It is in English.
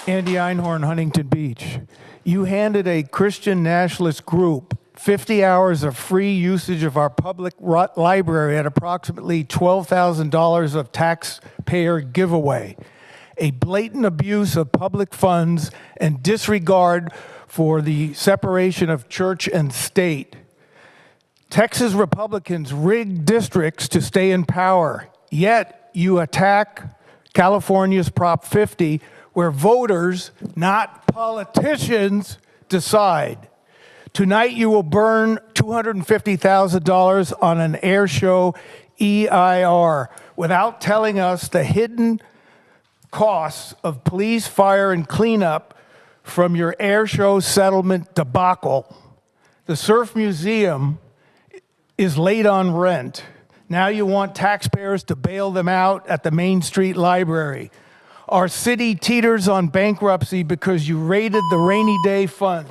Andy Einhorn, Huntington Beach. You handed a Christian nationalist group 50 hours of free usage of our public library at approximately $12,000 of taxpayer giveaway, a blatant abuse of public funds and disregard for the separation of church and state. Texas Republicans rigged districts to stay in power, yet you attack California's Prop 50, where voters, not politicians, decide. Tonight you will burn $250,000 on an air show EIR without telling us the hidden costs of police, fire, and cleanup from your air show settlement debacle. The Surf Museum is late on rent. Now you want taxpayers to bail them out at the Main Street Library. Our city teeters on bankruptcy because you raided the rainy day fund.